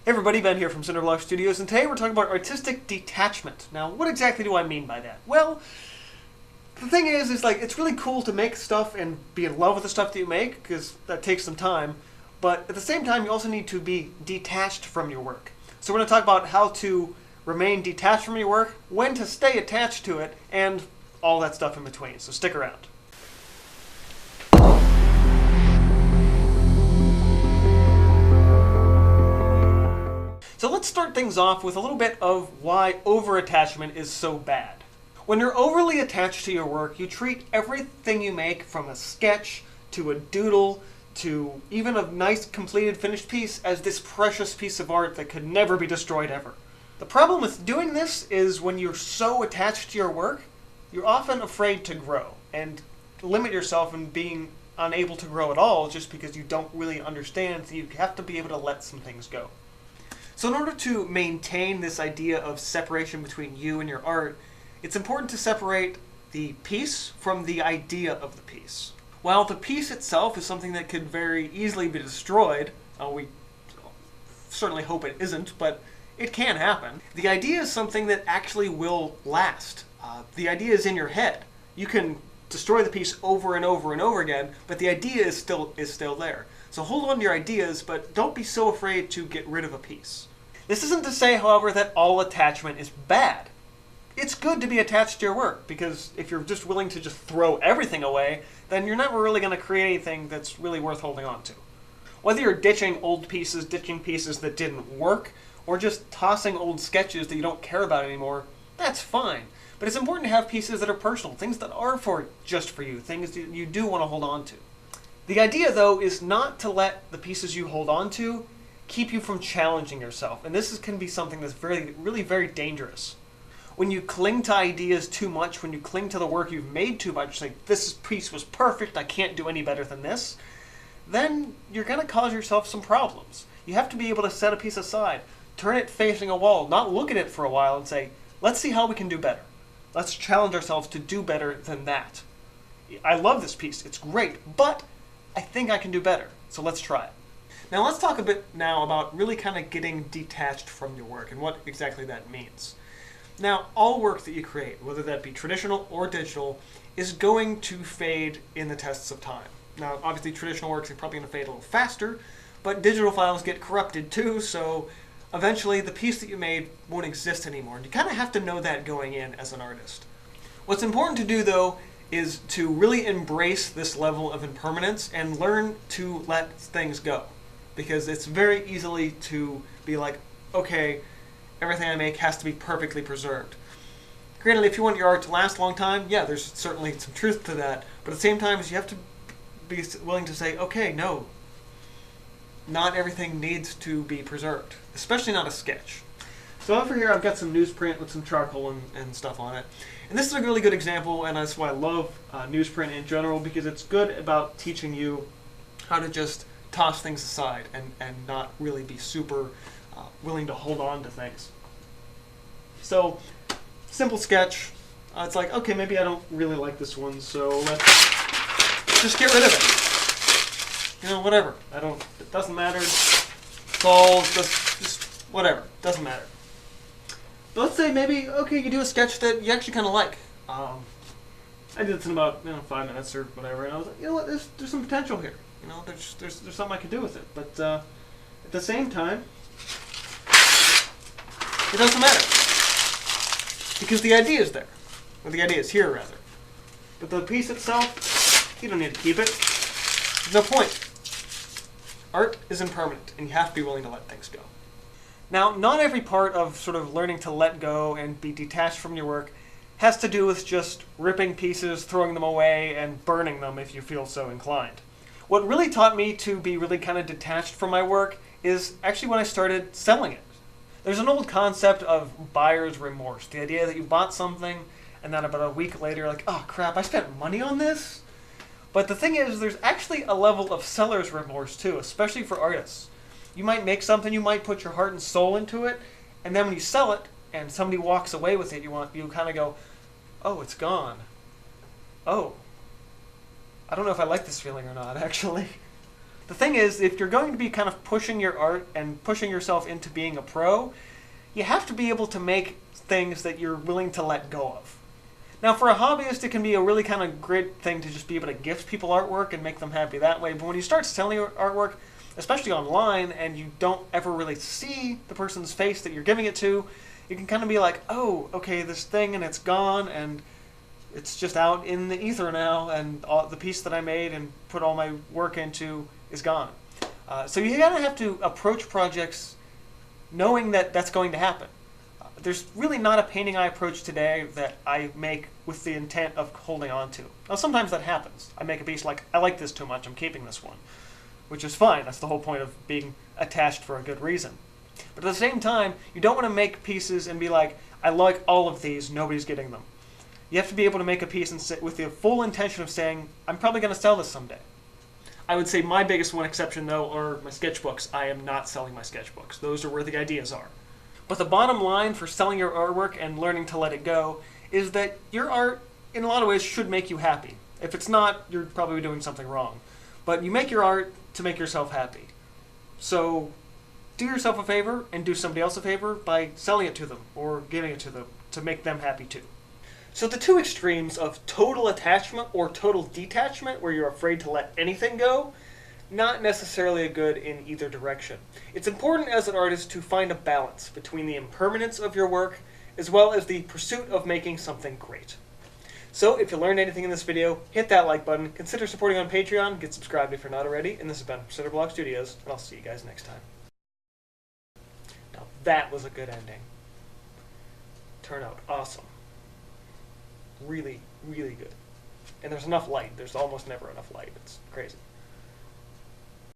Hey everybody, Ben here from Cinder Studios, and today we're talking about artistic detachment. Now, what exactly do I mean by that? Well, the thing is like, it's really cool to make stuff and be in love with the stuff that you make, because that takes some time, but at the same time, you also need to be detached from your work. So we're going to talk about how to remain detached from your work, when to stay attached to it, and all that stuff in between, so stick around. So let's start things off with a little bit of why over-attachment is so bad. When you're overly attached to your work, you treat everything you make, from a sketch to a doodle to even a nice completed finished piece, as this precious piece of art that could never be destroyed ever. The problem with doing this is when you're so attached to your work, you're often afraid to grow and limit yourself in being unable to grow at all just because you don't really understand, so you have to be able to let some things go. So in order to maintain this idea of separation between you and your art, it's important to separate the piece from the idea of the piece. While the piece itself is something that could very easily be destroyed, we certainly hope it isn't, but it can happen. The idea is something that actually will last. The idea is in your head. You can destroy the piece over and over and over again, but the idea is still there. So hold on to your ideas, but don't be so afraid to get rid of a piece. This isn't to say, however, that all attachment is bad. It's good to be attached to your work, because if you're just willing to just throw everything away, then you're never really going to create anything that's really worth holding on to. Whether you're ditching old pieces, ditching pieces that didn't work, or just tossing old sketches that you don't care about anymore, that's fine. But it's important to have pieces that are personal, things that are just for you, things that you do want to hold on to. The idea, though, is not to let the pieces you hold on to keep you from challenging yourself. And this can be something that's really very dangerous. When you cling to ideas too much, when you cling to the work you've made too much, like, this piece was perfect, I can't do any better than this, then you're going to cause yourself some problems. You have to be able to set a piece aside, turn it facing a wall, not look at it for a while and say, let's see how we can do better. Let's challenge ourselves to do better than that. I love this piece, it's great, but I think I can do better, so let's try it. Now let's talk a bit now about really kind of getting detached from your work and what exactly that means. Now, all work that you create, whether that be traditional or digital, is going to fade in the tests of time. Now, obviously traditional works are probably going to fade a little faster, but digital files get corrupted too, so eventually the piece that you made won't exist anymore. And you kind of have to know that going in as an artist. What's important to do, though, is to really embrace this level of impermanence and learn to let things go. Because it's very easily to be like, okay, everything I make has to be perfectly preserved. Granted, if you want your art to last a long time, yeah, there's certainly some truth to that. But at the same time, you have to be willing to say, okay, no, not everything needs to be preserved, especially not a sketch. So over here I've got some newsprint with some charcoal and stuff on it. And this is a really good example, and that's why I love newsprint in general, because it's good about teaching you how to just toss things aside and not really be super willing to hold on to things. So, simple sketch. It's like, okay, maybe I don't really like this one, so let's just get rid of it. You know, whatever. It doesn't matter. It's all just whatever. Doesn't matter. But let's say maybe, okay, you do a sketch that you actually kind of like. I did this in about 5 minutes or whatever, and I was like, you know what, there's some potential here. You know, there's something I could do with it. But at the same time, it doesn't matter. Because the idea is there. Or the idea is here, rather. But the piece itself, you don't need to keep it. There's no point. Art is impermanent, and you have to be willing to let things go. Now, not every part of sort of learning to let go and be detached from your work has to do with just ripping pieces, throwing them away, and burning them if you feel so inclined. What really taught me to be really kind of detached from my work is actually when I started selling it. There's an old concept of buyer's remorse. The idea that you bought something and then about a week later you're like, oh crap, I spent money on this? But the thing is, there's actually a level of seller's remorse too, especially for artists. You might make something, you might put your heart and soul into it, and then when you sell it and somebody walks away with it, you kind of go, oh, it's gone. Oh, I don't know if I like this feeling or not, actually. The thing is, if you're going to be kind of pushing your art and pushing yourself into being a pro, you have to be able to make things that you're willing to let go of. Now, for a hobbyist, it can be a really kind of great thing to just be able to gift people artwork and make them happy that way. But when you start selling your artwork, especially online, and you don't ever really see the person's face that you're giving it to, you can kind of be like, oh, okay, this thing, and it's gone, and it's just out in the ether now, and all, the piece that I made and put all my work into is gone. So you gotta have to approach projects knowing that that's going to happen. There's really not a painting I approach today that I make with the intent of holding on to. Now, sometimes that happens. I make a piece like, I like this too much, I'm keeping this one, which is fine. That's the whole point of being attached for a good reason. But at the same time, you don't want to make pieces and be like, I like all of these, nobody's getting them. You have to be able to make a piece and sit with the full intention of saying, I'm probably going to sell this someday. I would say my biggest one exception, though, are my sketchbooks. I am not selling my sketchbooks. Those are where the ideas are. But the bottom line for selling your artwork and learning to let it go is that your art, in a lot of ways, should make you happy. If it's not, you're probably doing something wrong. But you make your art to make yourself happy. So do yourself a favor and do somebody else a favor by selling it to them or giving it to them to make them happy too. So the two extremes of total attachment or total detachment, where you're afraid to let anything go, not necessarily a good in either direction. It's important as an artist to find a balance between the impermanence of your work as well as the pursuit of making something great. So if you learned anything in this video, hit that like button, consider supporting on Patreon, get subscribed if you're not already, and this has been Cinderblock Studios, and I'll see you guys next time. Now that was a good ending. Turned out awesome. Really, really good. And there's enough light. There's almost never enough light. It's crazy.